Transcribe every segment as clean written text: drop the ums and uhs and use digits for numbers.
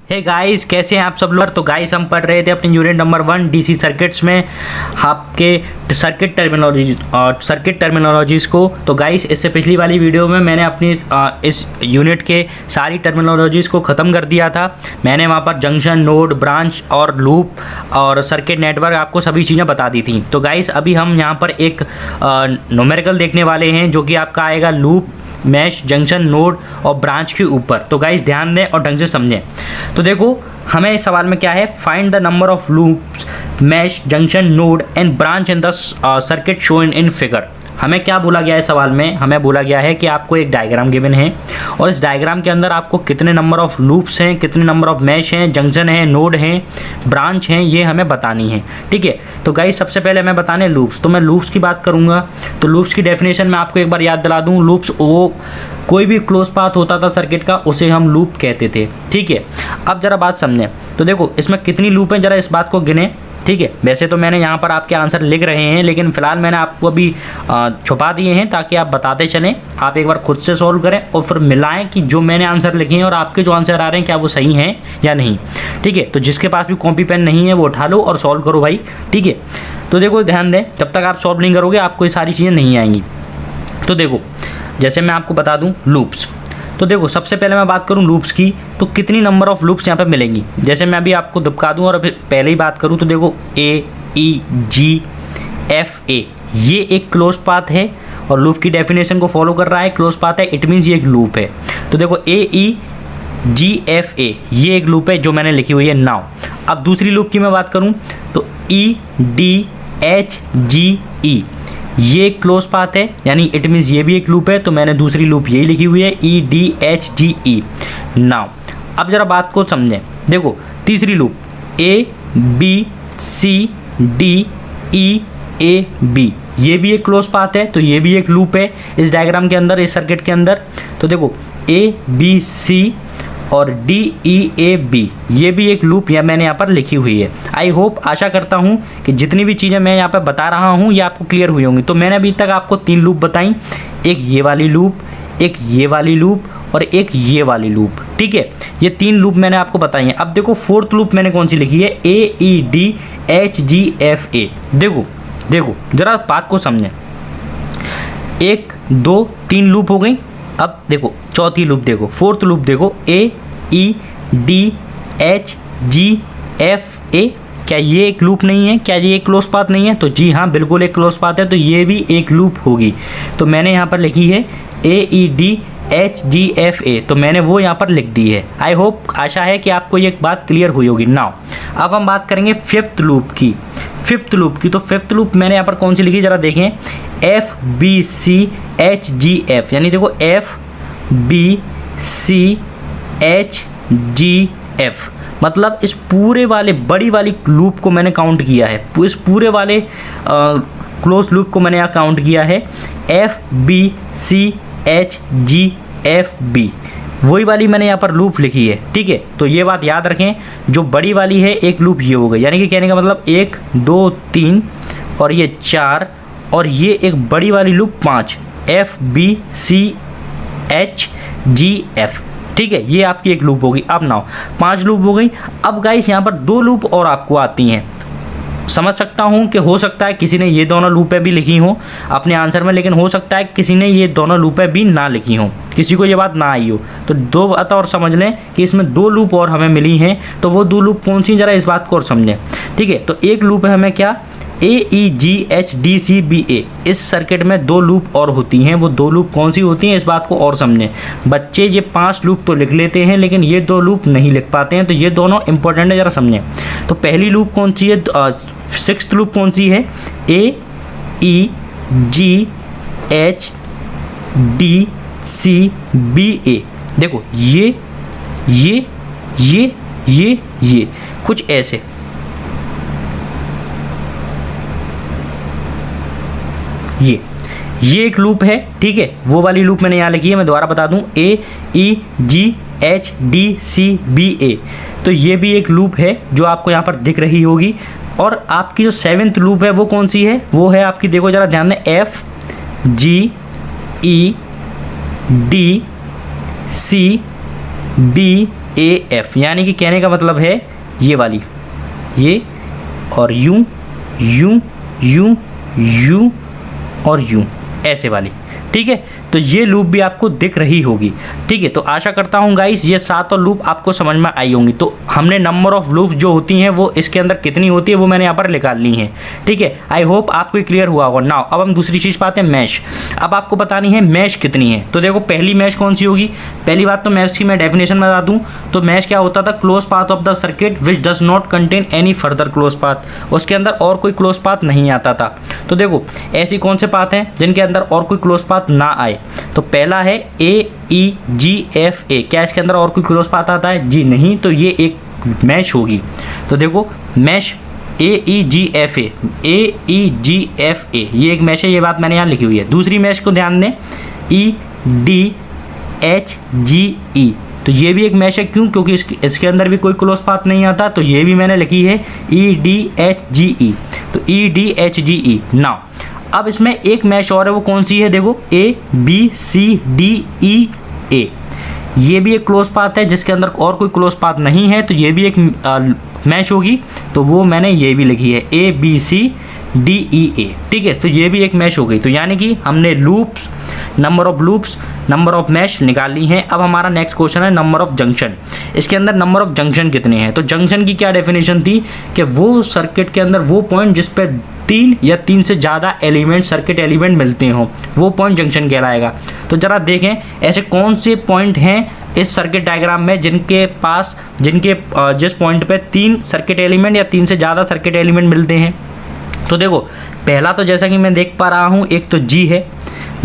Hey guys, कैसे हैं आप सब लोग। तो गाइस हम पढ़ रहे थे अपने यूनिट नंबर 1 डीसी सर्किट्स में आपके सर्किट टर्मिनोलॉजीज़ को। तो गाइस इससे पिछली वाली वीडियो में मैंने अपनी इस यूनिट के सारी टर्मिनोलॉजीज़ को ख़त्म कर दिया था। मैंने वहाँ पर जंक्शन, नोड, ब्रांच और लूप और सर्किट नेटवर्क आपको सभी चीज़ें बता दी थी। तो गाइस अभी हम यहाँ पर एक न्यूमेरिकल देखने वाले हैं जो कि आपका आएगा लूप, मैश, जंक्शन, नोड और ब्रांच के ऊपर। तो गाइस ध्यान दें और ढंग से समझें। तो देखो हमें इस सवाल में क्या है, find the number of loops, mesh, junction, node and branch in the circuit shown in figure. हमें क्या बोला गया है सवाल में, हमें बोला गया है कि आपको एक डायग्राम गिवन है और इस डायग्राम के अंदर आपको कितने नंबर ऑफ लूप्स हैं, कितने नंबर ऑफ मैश हैं, जंक्शन हैं, नोड हैं, ब्रांच हैं, ये हमें बतानी है। ठीक है, तो गाइस सबसे पहले हमें बताने लूप्स। तो मैं लूप्स की बात करूंगा। तो लूप्स की डेफिनेशन मैं आपको एक बार याद दिला दूं। लूप्स वो कोई भी क्लोज पाथ होता था सर्किट का, उसे हम लूप कहते थे। ठीक है, अब जरा बात समझें। तो देखो इसमें कितनी लूप हैं, जरा इस बात को गिने। ठीक है, वैसे तो मैंने यहाँ पर आपके आंसर लिख रहे हैं, लेकिन फिलहाल मैंने आपको अभी छुपा दिए हैं ताकि आप बताते चलें। आप एक बार खुद से सॉल्व करें और फिर मिलाएं कि जो मैंने आंसर लिखे हैं और आपके जो आंसर आ रहे हैं क्या वो सही हैं या नहीं। ठीक है, तो जिसके पास भी कॉपी पेन नहीं है वो उठा लो और सॉल्व करो भाई। ठीक है, तो देखो ध्यान दें, जब तक आप सॉल्व नहीं करोगे आपको ये सारी चीज़ें नहीं आएंगी। तो देखो जैसे मैं आपको बता दूँ लूप्स। तो देखो सबसे पहले मैं बात करूं लूप्स की, तो कितनी नंबर ऑफ लूप्स यहाँ पे मिलेंगी। जैसे मैं अभी आपको दुबका दूं और अभी पहले ही बात करूं तो देखो ए, ई, जी, एफ, ए, ये एक क्लोज पाथ है और लूप की डेफिनेशन को फॉलो कर रहा है। क्लोज पाथ है, इट मीन्स ये एक लूप है। तो देखो ए, ई, जी, एफ, ए, ये एक लूप है जो मैंने लिखी हुई है नाउ। अब दूसरी लूप की मैं बात करूँ तो ई, डी, एच, जी, ई, ये एक क्लोज पाथ है, यानी इट मीन्स ये भी एक लूप है। तो मैंने दूसरी लूप यही लिखी हुई है E, D, H, G, E. Now अब जरा बात को समझें। देखो तीसरी loop A, B, C, D, E, A, B, ये भी एक क्लोज पाथ है, तो ये भी एक लूप है इस डायग्राम के अंदर, इस सर्किट के अंदर। तो देखो ए, बी, सी और डी, ई, ए, बी, ये भी एक लूप या मैंने यहाँ पर लिखी हुई है। आई होप, आशा करता हूँ कि जितनी भी चीज़ें मैं यहाँ पर बता रहा हूँ ये आपको क्लियर हुई होंगी। तो मैंने अभी तक आपको 3 लूप बताई, एक ये वाली लूप, एक ये वाली लूप और एक ये वाली लूप। ठीक है, ये 3 लूप मैंने आपको बताई हैं। अब देखो फोर्थ लूप मैंने कौन सी लिखी है, ए, ई, डी, एच, जी, एफ, ए। देखो देखो जरा बात को समझें, 1, 2, 3 लूप हो गई। अब देखो चौथी लूप देखो, फोर्थ लूप देखो, ए, ई, डी, एच, जी, एफ, ए, क्या ये एक लूप नहीं है? क्या ये एक क्लोज पाथ नहीं है? तो जी हाँ, बिल्कुल एक क्लोज पाथ है, तो ये भी एक लूप होगी। तो मैंने यहाँ पर लिखी है ए, ई, डी, एच, जी, एफ, ए, तो मैंने वो यहाँ पर लिख दी है। आई होप, आशा है कि आपको ये बात क्लियर हुई होगी। नाउ अब हम बात करेंगे फिफ्थ लूप की। तो फिफ्थ लूप मैंने यहाँ पर कौन सी लिखी, जरा देखें, एफ, बी, सी, एच, जी, एफ, यानी देखो एफ, बी, सी, एच, जी, एफ, मतलब इस पूरे वाले बड़ी वाली लूप को मैंने काउंट किया है। इस पूरे वाले क्लोज लूप को मैंने यहाँ काउंट किया है, एफ, बी, सी, एच, जी, एफ, बी, वही वाली मैंने यहाँ पर लूप लिखी है। ठीक है, तो ये बात याद रखें, जो बड़ी वाली है एक लूप ये हो गई, यानी कि कहने का मतलब 1, 2, 3 और ये 4 और ये एक बड़ी वाली लूप 5, एफ, बी, सी, एच, जी, एफ। ठीक है, ये आपकी एक लूप होगी। अब नाउ 5 लूप हो गई। अब गाइस यहाँ पर 2 लूप और आपको आती हैं। समझ सकता हूँ कि हो सकता है किसी ने ये दोनों लूपें भी लिखी हों अपने आंसर में, लेकिन हो सकता है किसी ने ये दोनों लूपें भी ना लिखी हों, किसी को ये बात ना आई हो। तो 2 बात और समझ लें कि इसमें 2 लूप और हमें मिली हैं। तो वो 2 लूप कौन सी, जरा इस बात को और समझें। ठीक है, तो एक लूप है हमें क्या, ए, ई, जी, एच, डी, सी, बी, ए। इस सर्किट में 2 लूप और होती हैं। वो 2 लूप कौन सी होती हैं, इस बात को और समझें। बच्चे ये 5 लूप तो लिख लेते हैं लेकिन ये 2 लूप नहीं लिख पाते हैं, तो ये दोनों इंपॉर्टेंट है, ज़रा समझें। तो पहली लूप कौन सी है, 6th लूप कौन सी है, ए, ई, जी, एच, डी, सी, बी, ए। देखो ये कुछ ऐसे, ये एक लूप है। ठीक है, वो वाली लूप मैंने यहाँ लिखी है, मैं दोबारा बता दूं, ए, ई, जी, एच, डी, सी, बी, ए। तो ये भी एक लूप है जो आपको यहाँ पर दिख रही होगी। और आपकी जो 7th लूप है वो कौन सी है, वो है आपकी, देखो जरा ध्यान दें, एफ, जी, ई, डी, सी, बी, AF, यानी कि कहने का मतलब है ये वाली, ये और यूं यूं यूं यूं और यूं, ऐसे वाली, ठीक है। तो ये लूप भी आपको दिख रही होगी, ठीक है। तो आशा करता हूँ गाइस ये 7 लूप आपको समझ में आई होंगी। तो हमने नंबर ऑफ लूप जो होती हैं वो इसके अंदर कितनी होती है वो मैंने यहाँ पर निकाल ली है, ठीक है। आई होप आपको क्लियर हुआ होगा। नाउ अब हम दूसरी चीज़ पाते हैं, मैश। अब आपको बतानी है मैश कितनी है। तो देखो पहली मैश कौन सी होगी। पहली बात तो मैश की मैं डेफिनेशन बता दूँ तो मैश क्या होता था, close path of the circuit which does not contain any further close path, उसके अंदर और कोई क्लोज पाथ नहीं आता था। तो देखो ऐसी कौन से पाथ हैं जिनके अंदर और कोई क्लोज पाथ ना आए। तो पहला है AEGFA, क्या इसके अंदर और कोई क्लोज पाथ आता है जी नहीं, तो ये एक मैश होगी। तो देखो मैश AEGFA ये एक मैश है, ये बात मैंने यहाँ लिखी हुई है। दूसरी मैश को ध्यान दें EDHGE, तो ये भी एक मैश है, क्यों, क्योंकि इसके अंदर भी कोई क्लोज पाथ नहीं आता, तो ये भी मैंने लिखी है EDHGE। तो EDHGE। नाउ अब इसमें एक मैश और है, वो कौन सी है, देखो ABCDEA, ये भी एक क्लोज पाथ है जिसके अंदर और कोई क्लोज पाथ नहीं है, तो ये भी एक मैश होगी। तो वो मैंने ये भी लिखी है ABCDEA, ठीक है। तो ये भी एक मैश हो गई। तो यानी कि हमने लूप्स, नंबर ऑफ मैश निकाल ली हैं। अब हमारा नेक्स्ट क्वेश्चन है नंबर ऑफ जंक्शन। इसके अंदर नंबर ऑफ जंक्शन कितने हैं। तो जंक्शन की क्या डेफिनेशन थी कि वो सर्किट के अंदर वो पॉइंट जिस पे 3 या 3 से ज़्यादा एलिमेंट, सर्किट एलिमेंट मिलते हों, वो पॉइंट जंक्शन कहलाएगा। तो ज़रा देखें ऐसे कौन से पॉइंट हैं इस सर्किट डायग्राम में जिनके जिस पॉइंट पे 3 सर्किट एलिमेंट या 3 से ज़्यादा सर्किट एलिमेंट मिलते हैं। तो देखो पहला तो जैसा कि मैं देख पा रहा हूँ, एक तो G है,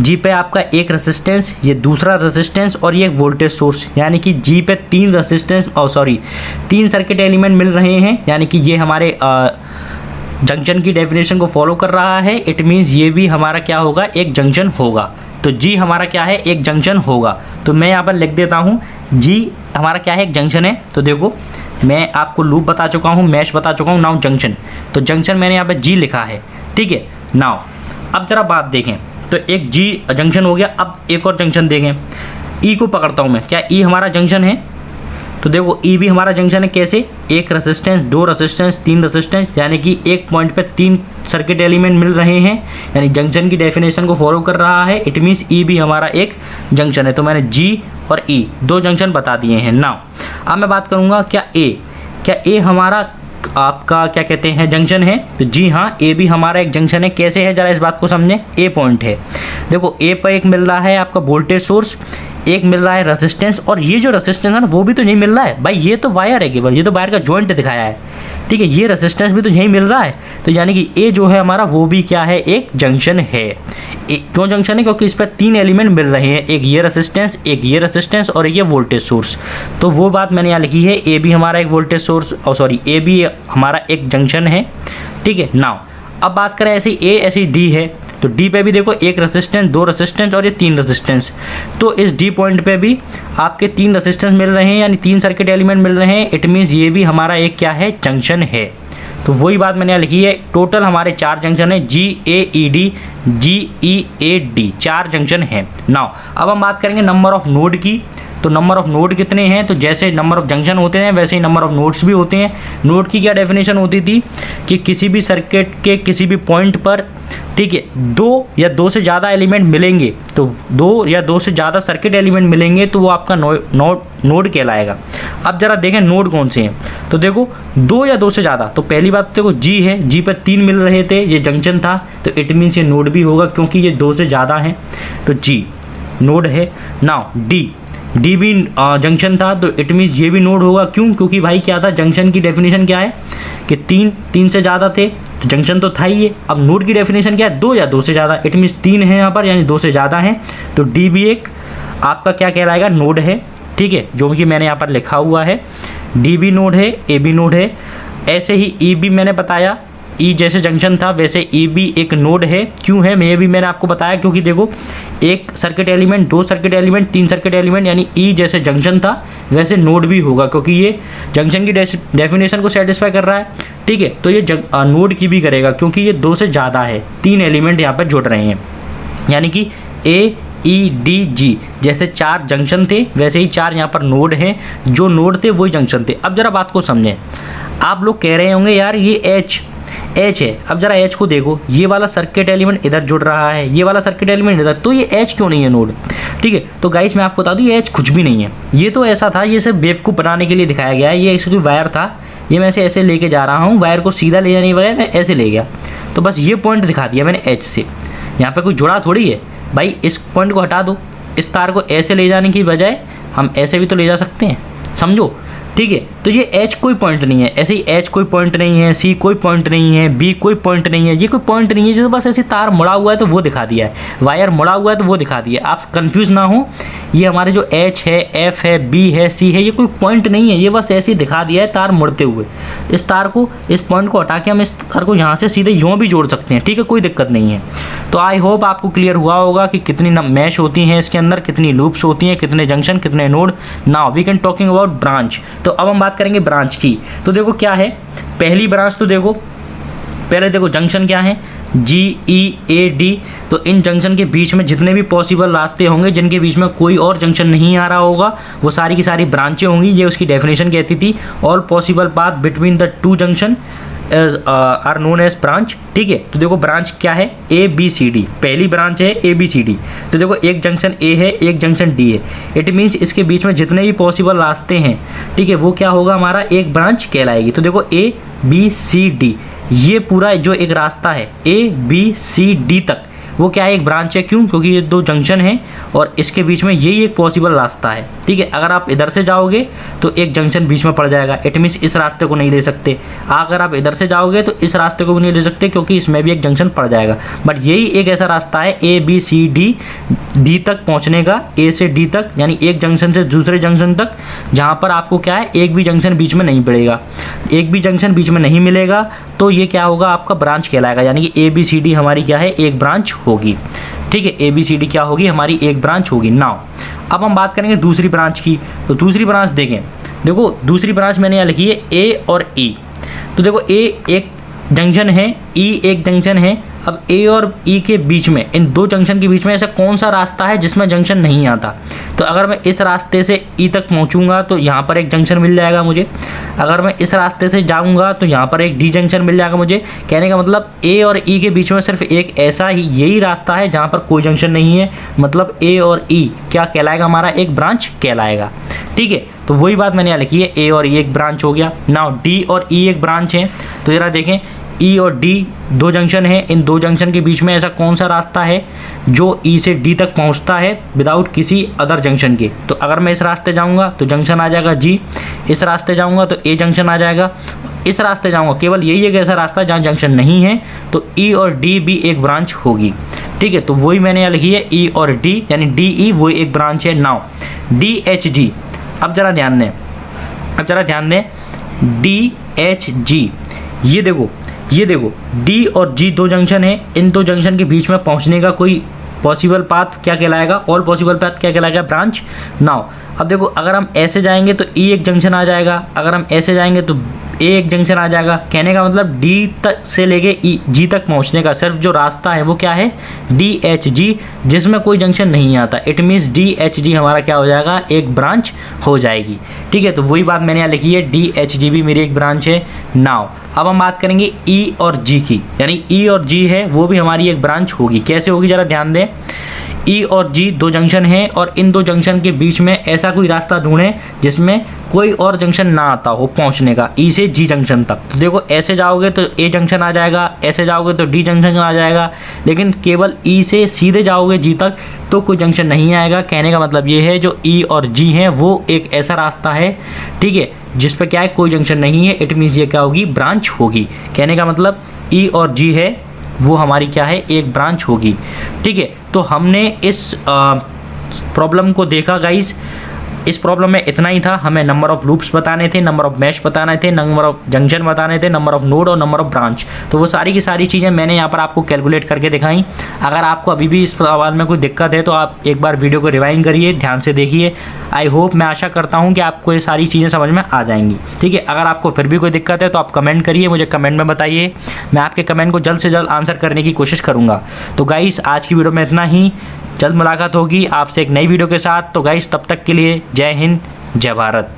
G पे आपका एक रेसिस्टेंस, ये दूसरा रेसिस्टेंस और ये एक वोल्टेज सोर्स, यानी कि G पे 3 रेसिस्टेंस 3 सर्किट एलिमेंट मिल रहे हैं, यानी कि ये हमारे जंक्शन की डेफिनेशन को फॉलो कर रहा है। इट मीन्स ये भी हमारा क्या होगा, एक जंक्शन होगा। तो G हमारा क्या है, एक जंक्शन होगा। तो मैं यहाँ पर लिख देता हूँ G हमारा क्या है, एक जंक्शन है। तो देखो मैं आपको लूप बता चुका हूँ, मैश बता चुका हूँ, नाउ जंक्शन। तो जंक्शन मैंने यहाँ पर G लिखा है, ठीक है। नाउ अब ज़रा बात देखें, तो एक G जंक्शन हो गया। अब एक और जंक्शन देखें, E को पकड़ता हूँ मैं, क्या E हमारा जंक्शन है। तो देखो E भी हमारा जंक्शन है, कैसे, एक रेसिस्टेंस, 2 रेसिस्टेंस, 3 रेसिस्टेंस, यानी कि एक पॉइंट पे 3 सर्किट एलिमेंट मिल रहे हैं, यानी जंक्शन की डेफिनेशन को फॉलो कर रहा है। इट मीन्स E भी हमारा एक जंक्शन है। तो मैंने G और E 2 जंक्शन बता दिए हैं। नाउ अब मैं बात करूँगा क्या A हमारा आपका क्या कहते हैं, जंक्शन है। तो जी हाँ, A भी हमारा एक जंक्शन है। कैसे है, ज़रा इस बात को समझें। A पॉइंट है, देखो A पर एक मिल रहा है आपका वोल्टेज सोर्स, एक मिल रहा है रेजिस्टेंस, और ये जो रेजिस्टेंस है ना वो भी तो नहीं मिल रहा है भाई, ये तो वायर है केवल, ये तो वायर का जॉइंट दिखाया है, ठीक है। ये रेजिस्टेंस भी तो यहीं मिल रहा है। तो यानी कि A जो है हमारा वो भी क्या है, एक जंक्शन है। क्यों जंक्शन है, क्योंकि इस पर 3 एलिमेंट मिल रहे हैं, एक ये रेजिस्टेंस और एक ये वोल्टेज सोर्स। तो वो बात मैंने यहाँ लिखी है, A भी हमारा एक वोल्टेज सोर्स A भी हमारा एक जंक्शन है, ठीक है। नाउ अब बात करें ऐसे A ऐसे D है, तो D पे भी देखो एक रेजिस्टेंस, 2 रेजिस्टेंस और ये 3 रेजिस्टेंस। तो इस D पॉइंट पे भी आपके 3 रेजिस्टेंस मिल रहे हैं, यानी 3 सर्किट एलिमेंट मिल रहे हैं। इट मीन्स ये भी हमारा एक क्या है, जंक्शन है। तो वही बात मैंने यहाँ लिखी है। टोटल हमारे 4 जंक्शन है, GAED GEAD 4 जंक्शन है। नाउ अब हम बात करेंगे नंबर ऑफ नोड की। तो नंबर ऑफ नोड कितने हैं, तो जैसे नंबर ऑफ जंक्शन होते हैं वैसे ही नंबर ऑफ नोड्स भी होते हैं। नोड की क्या डेफिनेशन होती थी कि किसी भी सर्किट के किसी भी पॉइंट पर, ठीक है, 2 या 2 से ज़्यादा एलिमेंट मिलेंगे, तो 2 या 2 से ज़्यादा सर्किट एलिमेंट मिलेंगे तो वो आपका नोड कहलाएगा। अब ज़रा देखें नोड कौन से हैं। तो देखो 2 या 2 से ज़्यादा, तो पहली बात तो देखो G है, G पर 3 मिल रहे थे, ये जंक्शन था, तो इट मीन्स ये नोड भी होगा क्योंकि ये 2 से ज़्यादा हैं, तो G नोड है। नाउ D भी जंक्शन था, तो इट मीन्स ये भी नोड होगा। क्यों, क्योंकि भाई क्या था, जंक्शन की डेफिनेशन क्या है कि 3 से ज़्यादा थे, तो जंक्शन तो था ही है। अब नोड की डेफिनेशन क्या है, 2 या 2 से ज़्यादा, इट मीन्स 3 है यहाँ पर, यानी 2 से ज़्यादा हैं, तो D भी एक आपका क्या कहलाएगा, नोड है, ठीक है, जो कि मैंने यहाँ पर लिखा हुआ है। D भी नोड है, A भी नोड है। ऐसे ही E भी मैंने बताया, E जैसे जंक्शन था वैसे E भी एक नोड है। क्यों है, ये भी मैंने आपको बताया, क्योंकि देखो एक circuit element, 2 circuit element, 3 circuit element, यानी E जैसे जंक्शन था वैसे नोड भी होगा, क्योंकि ये जंक्शन की डेफिनेशन को सेटिस्फाई कर रहा है, ठीक है। तो ये नोड की भी करेगा क्योंकि ये 2 से ज़्यादा है, 3 एलिमेंट यहाँ पर जुड़ रहे हैं, यानी कि A जी, जैसे 4 जंक्शन थे वैसे ही 4 यहाँ पर नोड हैं, जो नोड थे वही जंक्शन थे। अब जरा बात को समझें, आप लोग कह रहे होंगे यार ये एच है, अब जरा एच को देखो, ये वाला सर्किट एलिमेंट इधर जुड़ रहा है, ये वाला सर्किट एलिमेंट इधर, तो ये एच क्यों नहीं है नोड? ठीक है, तो गाइस मैं आपको बता दूं ये एच कुछ भी नहीं है, ये तो ऐसा था, ये सिर्फ बेवकूफ़ बनाने के लिए दिखाया गया है। ये इसकी वायर था, ये मैं ऐसे लेके जा रहा हूँ, वायर को सीधा ले जाने के बजाय मैं ऐसे ले गया, तो बस ये पॉइंट दिखा दिया मैंने एच से। यहाँ पे कोई जुड़ा थोड़ी है भाई, इस पॉइंट को हटा दो, इस तार को ऐसे ले जाने की बजाय हम ऐसे भी तो ले जा सकते हैं, समझो। ठीक है, तो ये एच कोई पॉइंट नहीं है, ऐसे ही एच कोई पॉइंट नहीं है, सी कोई पॉइंट नहीं है, बी कोई पॉइंट नहीं है, ये कोई पॉइंट नहीं है, जो बस ऐसे तार मुड़ा हुआ है तो वो दिखा दिया है, वायर मुड़ा हुआ है तो वो दिखा दिया। आप कंफ्यूज ना हो, ये हमारे जो एच है, एफ है, बी है, सी है, ये कोई पॉइंट नहीं है, ये बस ऐसे ही दिखा दिया है तार मुड़ते हुए। इस तार को, इस पॉइंट को हटा के हम इस तार को यहाँ से सीधे यूँ भी जोड़ सकते हैं। ठीक है, कोई दिक्कत नहीं है। तो आई होप आपको क्लियर हुआ होगा कि कितनी मैश होती हैं इसके अंदर, कितनी लूप्स होती हैं, कितने जंक्शन, कितने node. Now we can talking about branch. तो अब हम बात करेंगे ब्रांच की। तो देखो क्या है पहली ब्रांच, तो देखो पहले देखो जंक्शन क्या है, GEAD। तो इन जंक्शन के बीच में जितने भी पॉसिबल रास्ते होंगे जिनके बीच में कोई और जंक्शन नहीं आ रहा होगा, वो सारी की सारी ब्रांचें होंगी। ये उसकी डेफिनेशन कहती थी, all possible path between the two junction are known as branch. ठीक है, तो देखो ब्रांच क्या है, ABCD, पहली ब्रांच है ABCD। तो देखो एक जंक्शन A है, एक जंक्शन D है, इट मीन्स इसके बीच में जितने भी पॉसिबल रास्ते हैं, ठीक है, वो क्या होगा, हमारा एक ब्रांच कहलाएगी। तो देखो ABCD, ये पूरा जो एक रास्ता है ABCD तक, वो क्या है, एक ब्रांच है। क्यों? क्योंकि ये दो जंक्शन हैं और इसके बीच में यही एक पॉसिबल रास्ता है। ठीक है, अगर आप इधर से जाओगे तो एक जंक्शन बीच में पड़ जाएगा, इट मीन्स इस रास्ते को नहीं ले सकते। अगर आप इधर से जाओगे तो इस रास्ते को भी नहीं ले सकते, क्योंकि इसमें भी एक जंक्शन पड़ जाएगा। बट यही एक ऐसा रास्ता है ABCD, D तक पहुंचने का, A से D तक, यानी एक जंक्शन से दूसरे जंक्शन तक, जहाँ पर आपको क्या है, एक भी जंक्शन बीच में नहीं पड़ेगा, एक भी जंक्शन बीच में नहीं मिलेगा, तो ये क्या होगा, आपका ब्रांच कहलाएगा। यानी कि ABCD हमारी क्या है, एक ब्रांच होगी। ठीक है, ABCD क्या होगी, हमारी एक ब्रांच होगी। नाउ अब हम बात करेंगे दूसरी ब्रांच की। तो दूसरी ब्रांच देखें, देखो दूसरी ब्रांच मैंने यहाँ लिखी है A और E। तो देखो A एक जंक्शन है, E एक जंक्शन है। अब A और E के बीच में, इन दो जंक्शन के बीच में ऐसा कौन सा रास्ता है जिसमें जंक्शन नहीं आता? तो अगर मैं इस रास्ते से E तक पहुंचूंगा तो यहाँ पर एक जंक्शन मिल जाएगा मुझे। अगर मैं इस रास्ते से जाऊंगा तो यहाँ पर एक D जंक्शन मिल जाएगा मुझे। कहने का मतलब A और E के बीच में सिर्फ एक ऐसा ही यही रास्ता है जहाँ पर कोई जंक्शन नहीं है। मतलब A और E क्या कहलाएगा, हमारा एक ब्रांच कहलाएगा। ठीक है, तो वही बात मैंने यहाँ लिखी है, A और E एक ब्रांच हो गया। नाउ D और E एक ब्रांच है। तो जरा देखें, E और D दो जंक्शन है, इन दो जंक्शन के बीच में ऐसा कौन सा रास्ता है जो E से D तक पहुंचता है विदाउट किसी अदर जंक्शन के? तो अगर मैं इस रास्ते जाऊंगा तो जंक्शन आ जाएगा G, इस रास्ते जाऊंगा तो A जंक्शन आ जाएगा, इस रास्ते जाऊंगा, केवल यही एक ऐसा रास्ता जहाँ जंक्शन नहीं है, तो E और D भी एक ब्रांच होगी। ठीक है, तो वही मैंने यहाँ लिखी है E और D, यानी DE वो एक ब्रांच है। नाउ DHG, अब जरा ध्यान दें, DHG, ये देखो D और G दो जंक्शन है, इन दो जंक्शन के बीच में पहुंचने का कोई पॉसिबल पाथ क्या कहलाएगा, ऑल पॉसिबल पाथ क्या कहलाएगा, ब्रांच। नाउ अब देखो, अगर हम ऐसे जाएंगे तो E एक जंक्शन आ जाएगा, अगर हम ऐसे जाएंगे तो A एक जंक्शन आ जाएगा। कहने का मतलब D तक से लेके G तक पहुंचने का सिर्फ जो रास्ता है वो क्या है, DHG, जिसमें कोई जंक्शन नहीं आता। इट मीन्स DHG हमारा क्या हो जाएगा, एक ब्रांच हो जाएगी। ठीक है, तो वही बात मैंने यहाँ लिखी है, DHG भी मेरी एक ब्रांच है। नाउ अब हम बात करेंगे E और G की, यानी E और G है वो भी हमारी एक ब्रांच होगी। कैसे होगी, जरा ध्यान दें। E और G दो जंक्शन हैं और इन दो जंक्शन के बीच में ऐसा कोई रास्ता ढूंढें जिसमें कोई और जंक्शन ना आता हो पहुंचने का, E से G जंक्शन तक। तो देखो ऐसे जाओगे तो A जंक्शन आ जाएगा, ऐसे जाओगे तो D जंक्शन आ जाएगा, लेकिन केवल E से सीधे जाओगे G तक तो कोई जंक्शन नहीं आएगा। कहने का मतलब ये है, जो E और G हैं वो एक ऐसा रास्ता है, ठीक है, जिस पर क्या है, कोई जंक्शन नहीं है। इट मीन्स ये क्या होगी, ब्रांच होगी। कहने का मतलब E और G है वो हमारी क्या है, एक ब्रांच होगी। ठीक है, तो हमने इस प्रॉब्लम को देखा गाइस। इस प्रॉब्लम में इतना ही था, हमें नंबर ऑफ लूप्स बताने थे, नंबर ऑफ मैश बताने थे, नंबर ऑफ जंक्शन बताने थे, नंबर ऑफ नोड और नंबर ऑफ ब्रांच। तो वो सारी की सारी चीज़ें मैंने यहाँ पर आपको कैलकुलेट करके दिखाई। अगर आपको अभी भी इस सवाल में कोई दिक्कत है तो आप एक बार वीडियो को रिवाइंड करिए, ध्यान से देखिए। आई होप, मैं आशा करता हूँ कि आपको ये सारी चीज़ें समझ में आ जाएंगी। ठीक है, अगर आपको फिर भी कोई दिक्कत है तो आप कमेंट करिए, मुझे कमेंट में बताइए, मैं आपके कमेंट को जल्द से जल्द आंसर करने की कोशिश करूँगा। तो गाइस आज की वीडियो में इतना ही। जल्द मुलाकात होगी आपसे एक नई वीडियो के साथ। तो गाइस तब तक के लिए जय हिंद, जय भारत।